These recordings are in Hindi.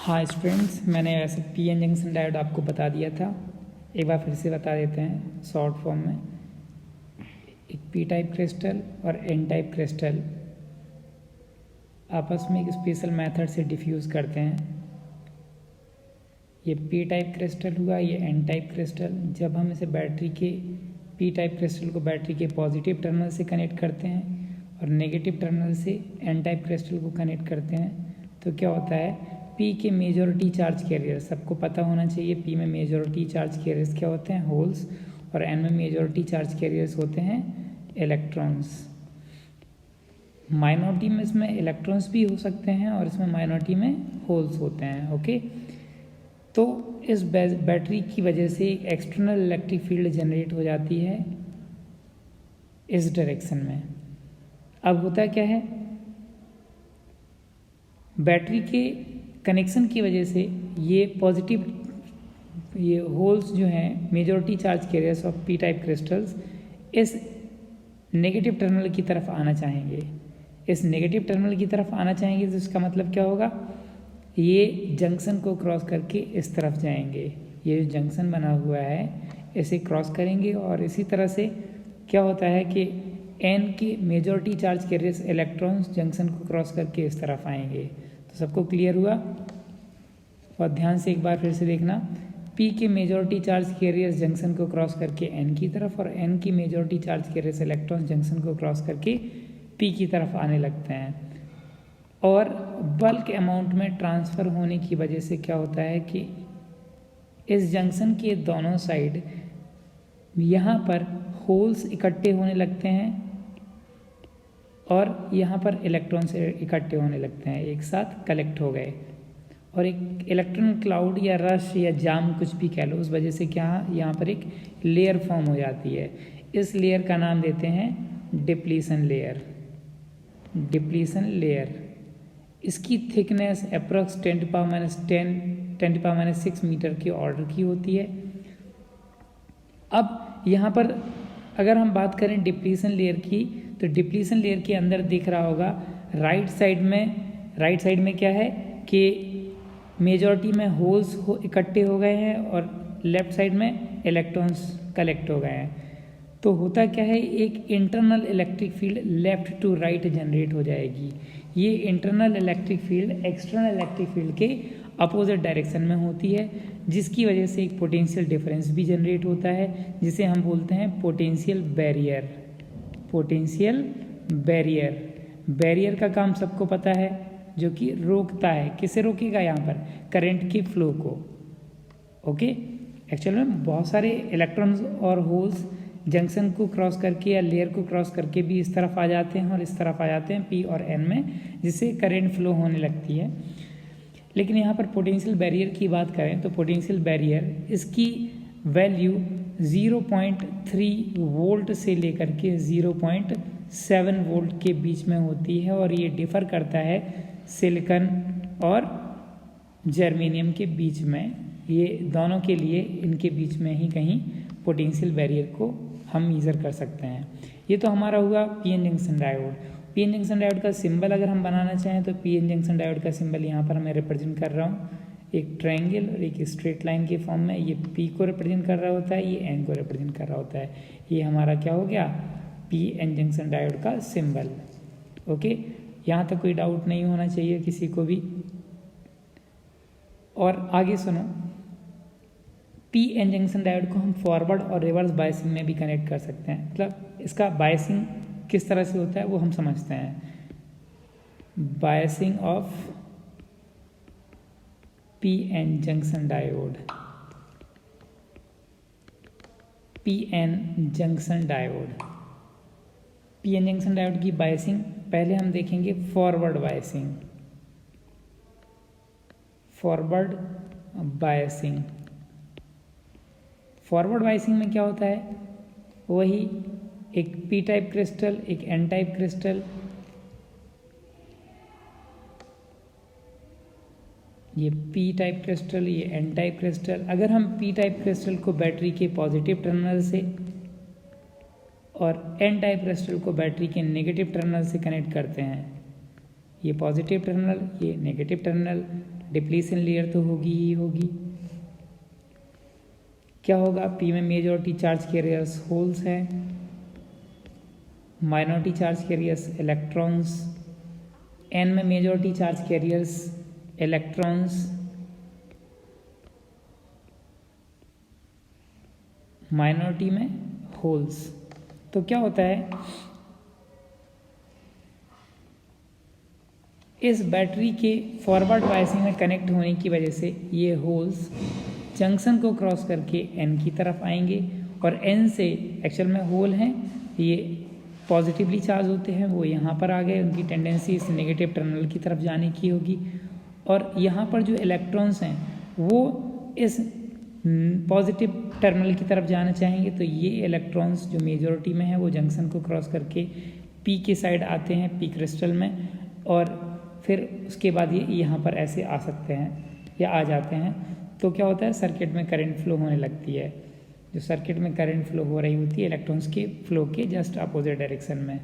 हाँ स्टूडेंट्स, मैंने वैसे पी एन जंक्शन डायोड आपको बता दिया था। एक बार फिर से बता देते हैं शॉर्ट फॉर्म में। एक पी टाइप क्रिस्टल और एन टाइप क्रिस्टल आपस में एक स्पेशल मेथड से डिफ्यूज़ करते हैं। ये पी टाइप क्रिस्टल हुआ, ये एन टाइप क्रिस्टल। जब हम इसे बैटरी के पी टाइप क्रिस्टल को बैटरी के पॉजिटिव टर्मिनल से कनेक्ट करते हैं और नेगेटिव टर्मिनल से एन टाइप क्रिस्टल को कनेक्ट करते हैं तो क्या होता है, पी के मेजॉरिटी चार्ज कैरियर, सबको पता होना चाहिए पी में मेजॉरिटी चार्ज कैरियर्स क्या होते हैं, होल्स, और एन में मेजॉरिटी चार्ज कैरियर्स होते हैं इलेक्ट्रॉन्स। माइनॉरिटी में इसमें इलेक्ट्रॉन्स भी हो सकते हैं और इसमें माइनॉरिटी में होल्स होते हैं। ओके, तो इस बैटरी की वजह से एक एक्सटर्नल इलेक्ट्रिक फील्ड जनरेट हो जाती है इस डायरेक्शन में। अब होता क्या है, बैटरी के कनेक्शन की वजह से ये पॉजिटिव, ये होल्स जो हैं majority charge carriers of P type crystals इस नेगेटिव टर्मिनल की तरफ आना चाहेंगे। इस नेगेटिव टर्मिनल की तरफ आना चाहेंगे तो इसका मतलब क्या होगा, ये जंक्शन को क्रॉस करके इस तरफ जाएंगे। ये जो जंक्शन बना हुआ है इसे क्रॉस करेंगे और इसी तरह से क्या होता है कि एन की majority charge carriers electrons junction को क्रॉस करके इस तरफ आएंगे। तो सबको क्लियर हुआ? और ध्यान से एक बार फिर से देखना, पी के मेजॉरिटी चार्ज कैरियर्स जंक्शन को क्रॉस करके एन की तरफ और एन की majority charge carriers electrons junction को क्रॉस करके पी की तरफ आने लगते हैं। और बल्क अमाउंट में ट्रांसफ़र होने की वजह से क्या होता है कि इस जंक्शन के दोनों साइड यहाँ पर होल्स इकट्ठे होने लगते हैं और यहाँ पर इलेक्ट्रॉन्स इकट्ठे होने लगते हैं, एक साथ कलेक्ट हो गए और एक इलेक्ट्रॉन क्लाउड या रश या जाम कुछ भी कह लो, उस वजह से क्या यहाँ पर एक लेयर फॉर्म हो जाती है। इस लेयर का नाम देते हैं डिप्लीशन लेयर। डिप्लीशन लेयर, इसकी थिकनेस अप्रॉक्स 10⁻⁻6 मीटर के ऑर्डर की होती है। अब यहाँ पर अगर हम बात करें डिप्लीशन लेयर की, तो डिप्लीशन लेयर के अंदर दिख रहा होगा राइट साइड में क्या है कि मेजॉरिटी में होल्स इकट्ठे हो गए हैं और लेफ्ट साइड में इलेक्ट्रॉन्स कलेक्ट हो गए हैं। तो होता क्या है, एक internal electric field left to right generate हो जाएगी। ये internal electric field external electric field के अपोजिट डायरेक्शन में होती है, जिसकी वजह से एक पोटेंशियल डिफरेंस भी जनरेट होता है जिसे हम बोलते हैं potential barrier. Potential barrier, barrier का काम सबको पता है, जो कि रोकता है। किसे रोकेगा? यहाँ पर करंट के फ्लो को। ओके, एक्चुअल में बहुत सारे इलेक्ट्रॉन्स और होल्स जंक्शन को क्रॉस करके या लेयर को क्रॉस करके भी इस तरफ आ जाते हैं और इस तरफ आ जाते हैं पी और एन में, जिससे करंट फ्लो होने लगती है। लेकिन यहाँ पर पोटेंशियल बैरियर की बात करें तो पोटेंशियल बैरियर, इसकी वैल्यू 0.3 वोल्ट से लेकर के 0.7 वोल्ट के बीच में होती है और ये डिफ़र करता है सिलिकॉन और जर्मेनियम के बीच में। ये दोनों के लिए इनके बीच में ही कहीं पोटेंशियल बैरियर को हम मेज़र कर सकते हैं। ये तो हमारा हुआ P N junction diode. P N junction diode का सिंबल अगर हम बनाना चाहें तो पी एन जंक्शन डायोड का सिंबल यहाँ पर मैं रिप्रेजेंट कर रहा हूँ, एक ट्रायंगल और एक स्ट्रेट लाइन के फॉर्म में। ये पी को रिप्रेजेंट कर रहा होता है, ये एन को रिप्रेजेंट कर रहा होता है। ये हमारा क्या हो गया, पी एन जंक्शन डायोड का सिंबल। ओके, यहाँ तक कोई डाउट नहीं होना चाहिए किसी को भी। और आगे सुनो, पी एन जंक्शन डायोड को हम फॉरवर्ड और रिवर्स बायसिंग में भी कनेक्ट कर सकते हैं। मतलब इसका बायसिंग किस तरह से होता है वो हम समझते हैं। Biasing of P N junction diode, P N junction diode, P N junction diode की बायसिंग पहले हम देखेंगे forward biasing. Forward biasing, forward biasing में क्या होता है, वही एक पी टाइप क्रिस्टल, एक एन टाइप क्रिस्टल, ये पी टाइप क्रिस्टल, ये एन टाइप क्रिस्टल। अगर हम पी टाइप क्रिस्टल को बैटरी के पॉजिटिव टर्मिनल से और एन टाइप क्रिस्टल को बैटरी के नेगेटिव टर्मिनल से कनेक्ट करते हैं, ये पॉजिटिव टर्मिनल, ये नेगेटिव टर्मिनल, डिप्लीशन लेयर तो होगी ही होगी। क्या होगा, पी में मेजॉरिटी चार्ज कैरियर्स होल्स हैं, minority charge carriers electrons, N में majority charge carriers electrons, minority में होल्स। तो क्या होता है, इस बैटरी के फॉरवर्ड बायसिंग में कनेक्ट होने की वजह से ये होल्स जंक्शन को क्रॉस करके एन की तरफ आएंगे, और एन से एक्चुअल में होल हैं ये पॉजिटिवली चार्ज होते हैं, वो यहाँ पर आ गए, उनकी टेंडेंसी इस नेगेटिव टर्मिनल की तरफ जाने की होगी, और यहाँ पर जो इलेक्ट्रॉन्स हैं वो इस पॉजिटिव टर्मिनल की तरफ जाना चाहेंगे। तो ये इलेक्ट्रॉन्स जो मेजॉरिटी में है वो जंक्शन को क्रॉस करके पी के साइड आते हैं, पी क्रिस्टल में, और फिर उसके बाद ये यहाँ पर ऐसे आ सकते हैं या आ जाते हैं। तो क्या होता है, सर्किट में करंट फ्लो होने लगती है। जो सर्किट में करंट फ्लो हो रही होती है इलेक्ट्रॉन्स के फ्लो के जस्ट अपोजिट डायरेक्शन में।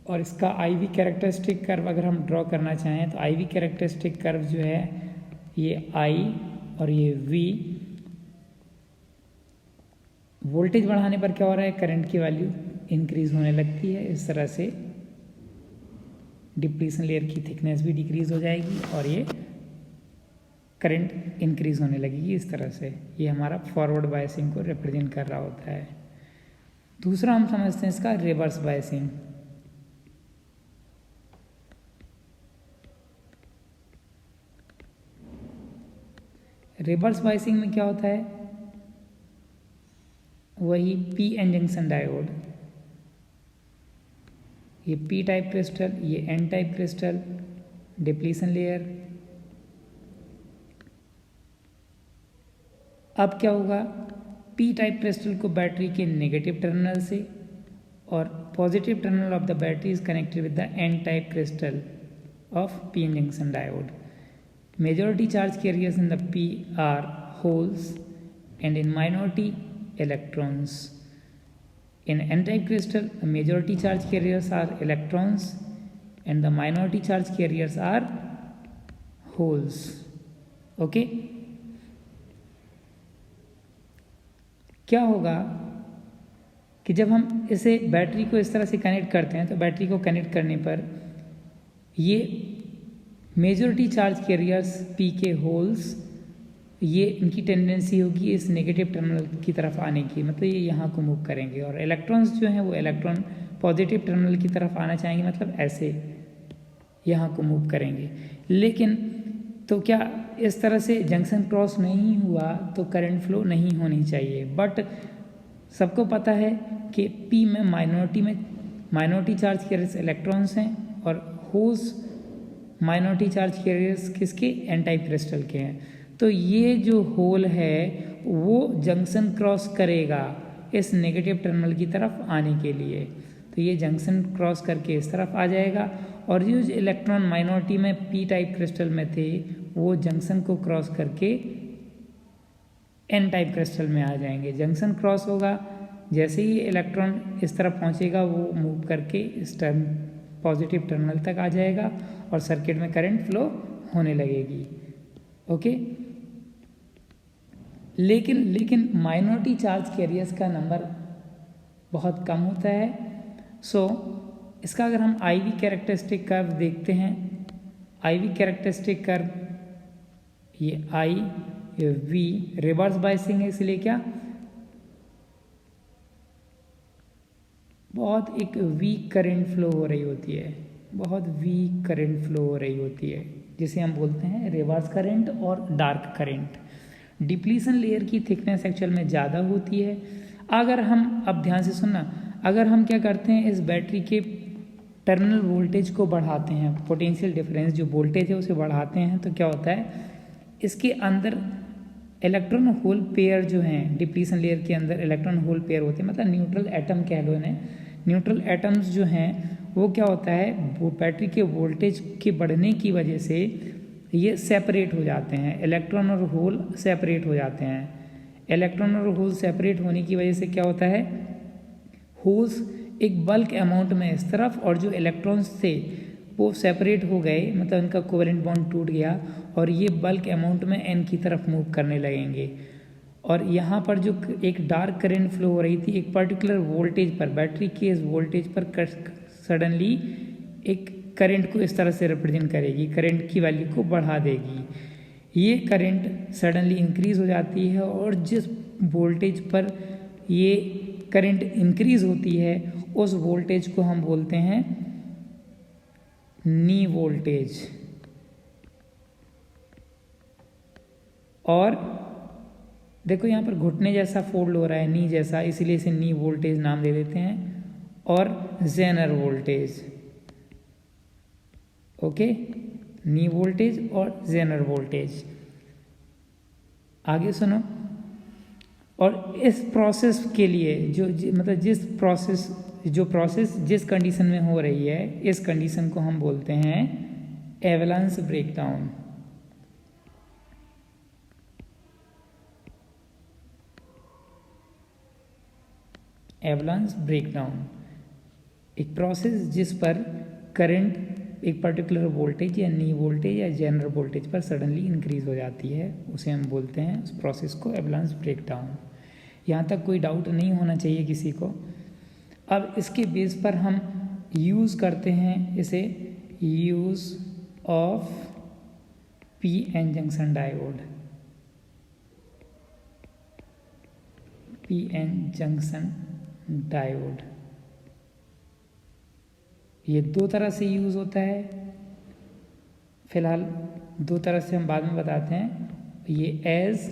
और इसका आईवी कैरेक्टरिस्टिक कर्व अगर हम ड्रॉ करना चाहें तो आईवी कैरेक्टरिस्टिक कर्व जो है ये आई और ये वी, वोल्टेज बढ़ाने पर क्या हो रहा है, करंट की वैल्यू इंक्रीज होने लगती है। इस तरह से डिप्लीशन लेयर की थिकनेस भी डिक्रीज हो जाएगी और ये करंट इंक्रीज होने लगेगी। इस तरह से ये हमारा फॉरवर्ड बायसिंग को रिप्रेजेंट कर रहा होता है। दूसरा हम समझते हैं इसका रिवर्स बायसिंग। रिवर्स बायसिंग में क्या होता है, वही पी एन जंक्शन डायोड, ये पी टाइप क्रिस्टल, ये N type crystal, depletion layer. अब क्या होगा, पी टाइप क्रिस्टल को बैटरी के नेगेटिव टर्मिनल से और positive terminal of the battery is connected with the N type crystal of P N junction diode. Majority charge carriers in the P are holes and in minority electrons. In n-type crystal, the majority charge carriers are electrons and the minority charge carriers are holes. Okay? क्या होगा कि जब हम इसे बैटरी को इस तरह से कनेक्ट करते हैं तो बैटरी को कनेक्ट करने पर ये मेजॉरिटी चार्ज कैरियर्स पी के होल्स, ये इनकी टेंडेंसी होगी इस नेगेटिव टर्मिनल की तरफ आने की, मतलब ये यहाँ को मूव करेंगे, और इलेक्ट्रॉन्स जो हैं वो इलेक्ट्रॉन पॉजिटिव टर्मिनल की तरफ आना चाहेंगे, मतलब ऐसे यहाँ को मूव करेंगे। लेकिन तो क्या इस तरह से जंक्शन क्रॉस नहीं हुआ तो करंट फ्लो नहीं होनी चाहिए, बट सबको पता है कि पी में माइनॉरिटी चार्ज कैरियर्स इलेक्ट्रॉन्स हैं और होल्स माइनॉरिटी चार्ज कैरियर्स किसके, एन टाइप क्रिस्टल के हैं। तो ये जो होल है वो जंक्शन क्रॉस करेगा इस नेगेटिव टर्मिनल की तरफ आने के लिए, तो ये जंक्शन क्रॉस करके इस तरफ आ जाएगा, और जो इलेक्ट्रॉन माइनॉरिटी में पी टाइप क्रिस्टल में थे वो जंक्शन को क्रॉस करके एन टाइप क्रिस्टल में आ जाएंगे। जंक्शन क्रॉस होगा, जैसे ही इलेक्ट्रॉन इस तरफ पहुंचेगा वो मूव करके इस पॉजिटिव टर्मिनल तक आ जाएगा और सर्किट में करंट फ्लो होने लगेगी। ओके, लेकिन माइनॉरिटी चार्ज कैरियर्स का नंबर बहुत कम होता है। सो इसका अगर हम आईवी कैरेक्टरिस्टिक कर्व देखते हैं, आईवी कैरेक्टरिस्टिक कर्व ये आई, ये वी, रिवर्स बायसिंग है, इसलिए क्या बहुत एक वीक करंट फ्लो हो रही होती है, बहुत वीक करंट फ्लो हो रही होती है, जिसे हम बोलते हैं रिवर्स करंट और डार्क करंट। डिप्लीशन लेयर की थिकनेस एक्चुअल में ज़्यादा होती है। अगर हम, अब ध्यान से सुनना, अगर हम क्या करते हैं, इस बैटरी के टर्मिनल वोल्टेज को बढ़ाते हैं, पोटेंशियल डिफरेंस जो वोल्टेज है उसे बढ़ाते हैं, तो क्या होता है, इसके अंदर इलेक्ट्रॉन होल पेयर जो हैं, डिप्लीशन लेयर के अंदर इलेक्ट्रॉन होल पेयर होते हैं, मतलब न्यूट्रल एटम कह लो इन्हें, न्यूट्रल एटम्स जो हैं वो क्या होता है, वो बैटरी के वोल्टेज के बढ़ने की वजह से ये सेपरेट हो जाते हैं, इलेक्ट्रॉन और होल सेपरेट हो जाते हैं। इलेक्ट्रॉन और होल सेपरेट होने की वजह से क्या होता है, होल्स एक बल्क अमाउंट में इस तरफ और जो इलेक्ट्रॉन्स थे वो सेपरेट हो गए, मतलब इनका कोवेलेंट बॉन्ड टूट गया और ये बल्क अमाउंट में एन की तरफ मूव करने लगेंगे। और यहाँ पर जो एक डार्क करंट फ्लो हो रही थी एक पर्टिकुलर वोल्टेज पर, बैटरी के इस वोल्टेज पर सडनली एक करंट को इस तरह से रिप्रेजेंट करेगी, करंट की वैल्यू को बढ़ा देगी। ये करंट सडनली इंक्रीज हो जाती है और जिस वोल्टेज पर ये करंट इंक्रीज होती है उस वोल्टेज को हम बोलते हैं नी वोल्टेज। और देखो यहाँ पर घुटने जैसा फोल्ड हो रहा है, नी जैसा, इसलिए इसे नी वोल्टेज नाम दे देते हैं। और zener voltage, okay, knee voltage और जेनर वोल्टेज। आगे सुनो। और इस प्रोसेस के लिए मतलब जो प्रोसेस जिस कंडीशन में हो रही है, इस कंडीशन को हम बोलते हैं एवलांस ब्रेकडाउन। एवलांस ब्रेकडाउन एक प्रोसेस जिस पर करंट एक पर्टिकुलर वोल्टेज या नी वोल्टेज या जनरल वोल्टेज पर सडनली इंक्रीज हो जाती है, उसे हम बोलते हैं उस प्रोसेस को एवलांस ब्रेकडाउन। यहाँ तक कोई डाउट नहीं होना चाहिए किसी को। अब इसके बेस पर हम यूज़ करते हैं इसे, use of P N junction diode. P N junction diode ये दो तरह से यूज़ होता है, फिलहाल दो तरह से हम बाद में बताते हैं। ये एज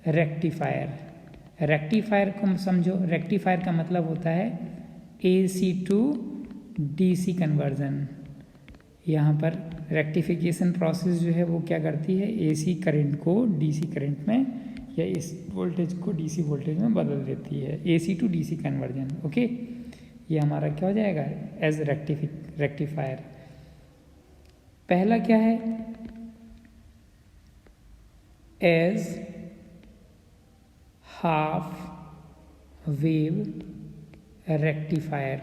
रेक्टिफायर, रेक्टिफायर को समझो। रेक्टिफायर का मतलब होता है AC टू DC कन्वर्जन। यहाँ पर रेक्टिफिकेशन प्रोसेस जो है वो क्या करती है, AC करंट को DC करंट में या इस वोल्टेज को DC वोल्टेज में बदल देती है, AC to DC conversion. Okay, ये हमारा क्या हो जाएगा, एज रेक्टिफायर। पहला क्या है, as half wave rectifier.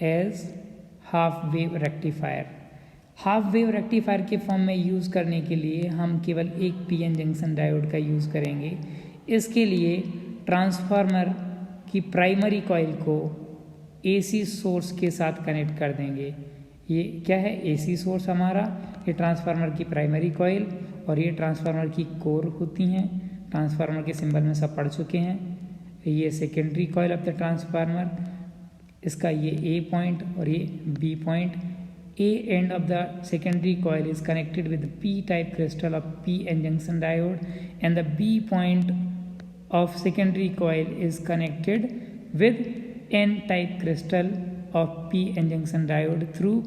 As half wave rectifier. Half wave rectifier के फॉर्म में यूज़ करने के लिए हम केवल एक PN जंक्शन डायोड का यूज़ करेंगे। इसके लिए ट्रांसफार्मर की प्राइमरी कॉइल को AC सोर्स के साथ कनेक्ट कर देंगे। ये क्या है, AC सोर्स हमारा, ये ट्रांसफार्मर की प्राइमरी कॉइल और ये ट्रांसफार्मर की कोर होती हैं। ट्रांसफार्मर के सिंबल में सब पढ़ चुके हैं। ये secondary coil of the transformer, इसका ये A पॉइंट और ये B point. A end of the secondary coil is connected with the P-type crystal of PN junction diode, and the B point of secondary coil is connected with N-type crystal of PN junction diode through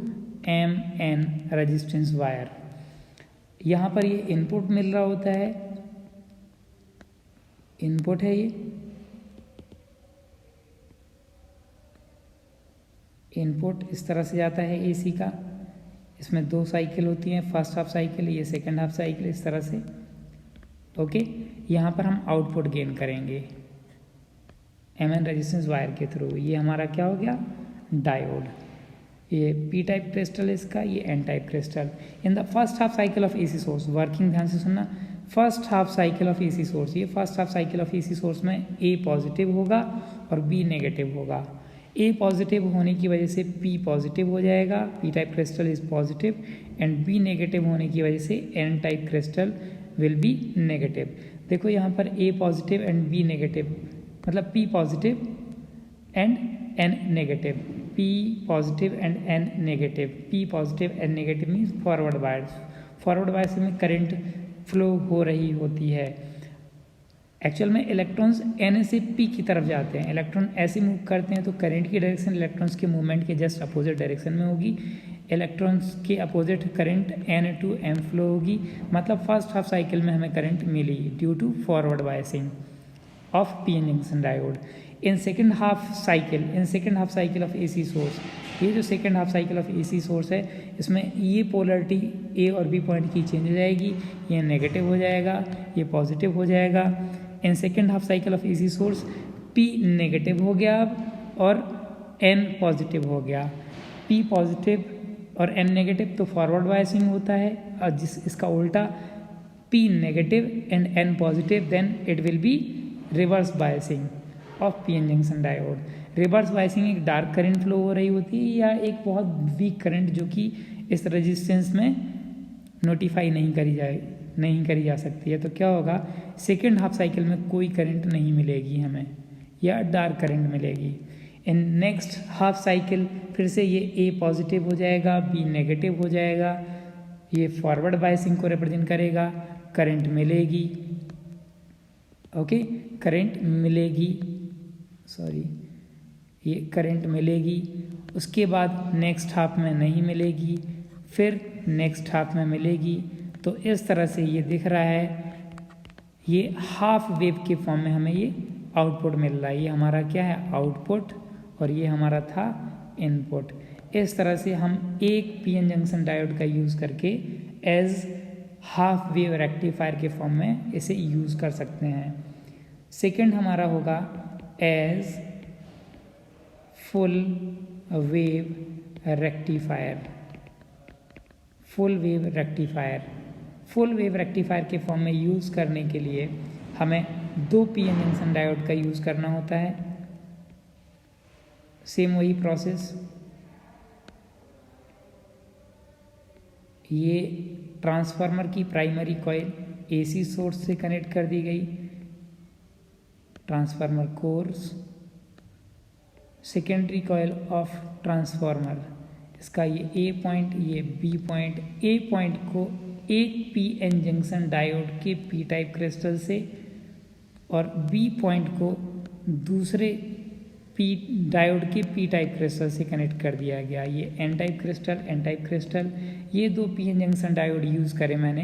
MN resistance wire। यहाँ पर ये इनपुट मिल रहा होता है, इनपुट है ये, इनपुट इस तरह से जाता है AC का। इसमें दो साइकिल होती हैं, फर्स्ट हाफ साइकिल, ये सेकंड हाफ साइकिल, इस तरह से। ओके, यहाँ पर हम आउटपुट गेन करेंगे MN रेजिस्टेंस वायर के थ्रू। ये हमारा क्या हो गया, डायोड। ये P टाइप क्रिस्टल इसका, ये N type crystal. In the first half cycle of AC source, working ध्यान से सुनना, first half cycle of AC source, ये first half cycle of AC source में A पॉजिटिव होगा और B नेगेटिव होगा। A पॉजिटिव होने की वजह से P पॉजिटिव हो जाएगा, P type crystal is positive, and B negative होने की वजह से N type crystal will be negative. देखो यहाँ पर A positive and B negative, मतलब P positive and N negative, P positive and N negative. P positive N negative means forward bias, forward bias में करंट फ्लो हो रही होती है। एक्चुअल में इलेक्ट्रॉन्स N से P की तरफ जाते हैं, इलेक्ट्रॉन ऐसे मूव करते हैं तो करंट की डायरेक्शन इलेक्ट्रॉन्स के मूवमेंट के जस्ट अपोजिट डायरेक्शन में होगी। इलेक्ट्रॉन्स के opposite current N to M flow होगी, मतलब फर्स्ट हाफ साइकिल में हमें करंट मिली due to forward biasing of PN junction diode. In second half cycle of AC source, ये जो second half cycle of AC source है, इसमें ये पोलरिटी A और B पॉइंट की चेंज हो जाएगी, ये नेगेटिव हो जाएगा, ये पॉजिटिव हो जाएगा। In second half cycle of AC source P negative हो गया अब और N पॉजिटिव हो गया। P पॉजिटिव और N नेगेटिव तो फॉरवर्ड बायसिंग होता है, और जिस इसका उल्टा P negative and N positive, then it will be reverse biasing of PN junction diode. Reverse biasing एक डार्क करंट फ्लो हो रही होती है या एक बहुत वीक करंट जो कि इस रेजिस्टेंस में नोटिफाई नहीं करी जा सकती है। तो क्या होगा, सेकेंड हाफ साइकिल में कोई करंट नहीं मिलेगी हमें, या डार्क करंट मिलेगी। इन नेक्स्ट हाफ साइकिल फिर से ये A पॉजिटिव हो जाएगा, B नेगेटिव हो जाएगा, ये फॉरवर्ड बायसिंग को रिप्रेजेंट करेगा, करंट मिलेगी, ओके करंट मिलेगी, सॉरी ये करंट मिलेगी। उसके बाद नेक्स्ट हाफ में नहीं मिलेगी, फिर नेक्स्ट हाफ में मिलेगी। तो इस तरह से ये दिख रहा है, ये हाफ वेव के फॉर्म में हमें ये आउटपुट मिल रहा है। ये हमारा क्या है, आउटपुट, और ये हमारा था इनपुट। इस तरह से हम एक PN जंक्शन डायोड का यूज़ करके एज हाफ वेव रेक्टिफायर के फॉर्म में इसे यूज़ कर सकते हैं। सेकंड हमारा होगा as full wave rectifier. Full wave rectifier, full wave rectifier के फॉर्म में यूज़ करने के लिए हमें 2 PN जंक्शन डायोड का यूज़ करना होता है। सेम वही प्रोसेस, ये ट्रांसफार्मर की प्राइमरी कॉइल AC सोर्स से कनेक्ट कर दी गई, transformer cores, secondary coil of transformer, इसका ये A पॉइंट, ये B पॉइंट, A पॉइंट को एक PN जंक्शन डायोड के P टाइप क्रिस्टल से और B पॉइंट को दूसरे P डायोड के P टाइप क्रिस्टल से कनेक्ट कर दिया गया। ये N type crystal, N type crystal, ये 2 PN जंक्शन डायोड यूज़ करे मैंने।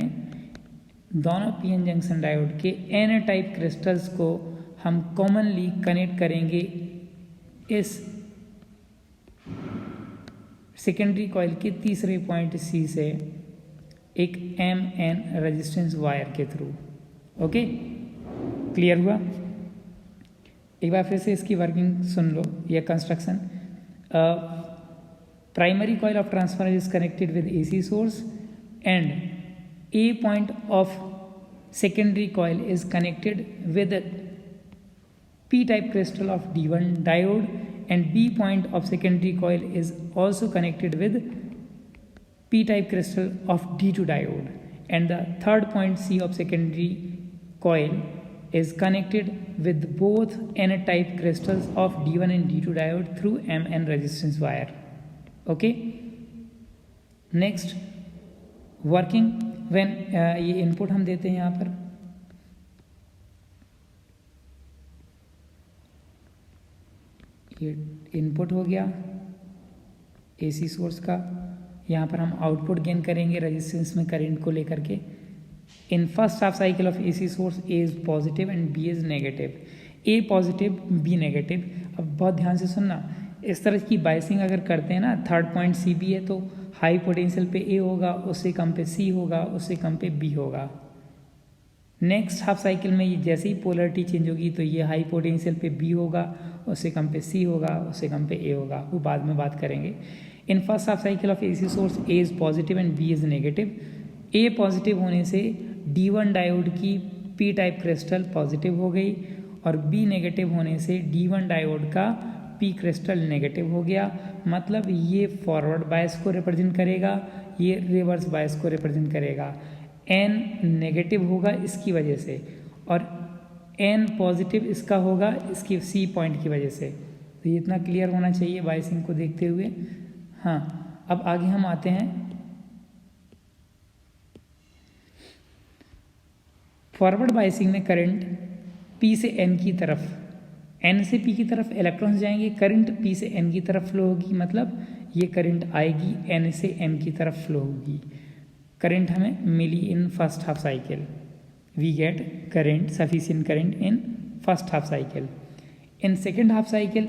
दोनों PN जंक्शन डायोड के N टाइप क्रिस्टल्स को हम कॉमनली कनेक्ट करेंगे इस सेकेंडरी कॉइल के तीसरे पॉइंट C से एक MN रेजिस्टेंस वायर के थ्रू। ओके, क्लियर हुआ? एक बार फिर से इसकी वर्किंग सुन लो, यह construction. Primary coil of transformer is connected with AC source and A point of secondary coil is connected with a p-type crystal of D1 diode and B point of secondary coil is also connected with p-type crystal of D2 diode, and the third point C of secondary coil is connected with both N-type crystals of D1 and D2 diode through MN resistance wire. Okay, next working when ये इनपुट हम देते हैं यहाँ पर, ये इनपुट हो गया AC सोर्स का। यहाँ पर हम आउटपुट गेन करेंगे रेजिस्टेंस में करंट को लेकर के। इन first half cycle of AC source A is positive and B is negative. A positive B negative. अब बहुत ध्यान से सुनना, इस तरह की बाइसिंग अगर करते हैं ना, थर्ड पॉइंट CB है तो हाई पोटेंशियल पे A होगा, उससे कम पे C होगा, उससे कम पे B होगा। नेक्स्ट हाफ साइकिल में ये जैसे ही पोलरिटी चेंज होगी तो ये हाई पोटेंशियल पे B होगा, उससे कम पे C होगा, उससे कम पे A होगा, वो बाद में बात करेंगे। इन first half cycle of AC source A is positive and B is negative. A positive होने से D1 डायोड की P टाइप क्रिस्टल पॉजिटिव हो गई और B नेगेटिव होने से D1 डायोड का P क्रिस्टल नेगेटिव हो गया। मतलब ये फॉरवर्ड बायस को रिप्रेजेंट करेगा, ये रिवर्स बायस को रिप्रेजेंट करेगा। N नेगेटिव होगा इसकी वजह से और N पॉजिटिव इसका होगा इसकी C पॉइंट की वजह से। तो ये इतना क्लियर होना चाहिए बायसिंग को देखते हुए। हाँ, अब आगे हम आते हैं फॉरवर्ड बायसिंग में करंट P से N की तरफ, N से P की तरफ इलेक्ट्रॉन्स जाएंगे, करंट P से N की तरफ फ्लो होगी, मतलब ये करंट आएगी N से M की तरफ फ्लो होगी। करंट हमें मिली in first half cycle, we get current, sufficient current in first half cycle. In second half cycle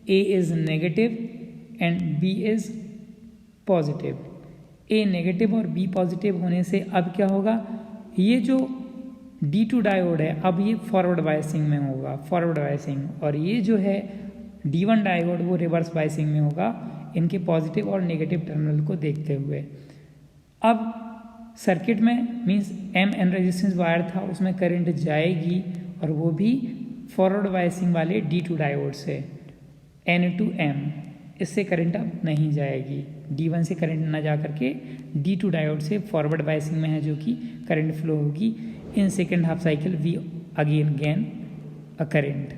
A is negative and B is positive. A negative और B पॉजिटिव होने से अब क्या होगा, ये जो D2 डायोड है अब ये फॉरवर्ड बायसिंग में होगा, फॉरवर्ड बायसिंग, और ये जो है D1 डायोड वो रिवर्स बायसिंग में होगा। इनके पॉजिटिव और नेगेटिव टर्मिनल को देखते हुए। अब सर्किट में मीन्स एन रेजिस्टेंस वायर था, उसमें करंट जाएगी और वो भी फॉरवर्ड बायसिंग वाले D2 डायोड से N2M, इससे करंट अब नहीं जाएगी। D1 से करंट ना जा करके D2 डायोड से फॉरवर्ड बायसिंग में है जो कि करंट फ्लो होगी। In second half cycle we again gain a current.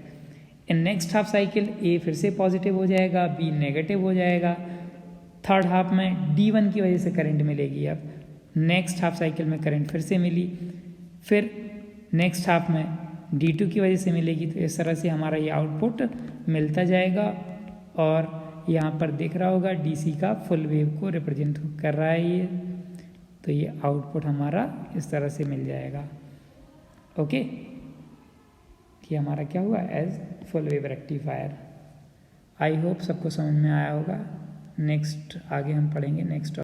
In next half cycle A फिर से पॉजिटिव हो जाएगा, B नेगेटिव हो जाएगा। थर्ड हाफ में D1 की वजह से करंट मिलेगी। अब नेक्स्ट हाफ साइकिल में करंट फिर से मिली, फिर नेक्स्ट हाफ में D2 की वजह से मिलेगी। तो इस तरह से हमारा ये आउटपुट मिलता जाएगा और यहाँ पर दिख रहा होगा DC का फुल वेव को रिप्रेजेंट कर रहा है ये। तो ये आउटपुट हमारा इस तरह से मिल जाएगा। ओके, कि हमारा क्या हुआ as full wave rectifier. I hope सबको समझ में आया होगा। नेक्स्ट आगे हम पढ़ेंगे नेक्स्ट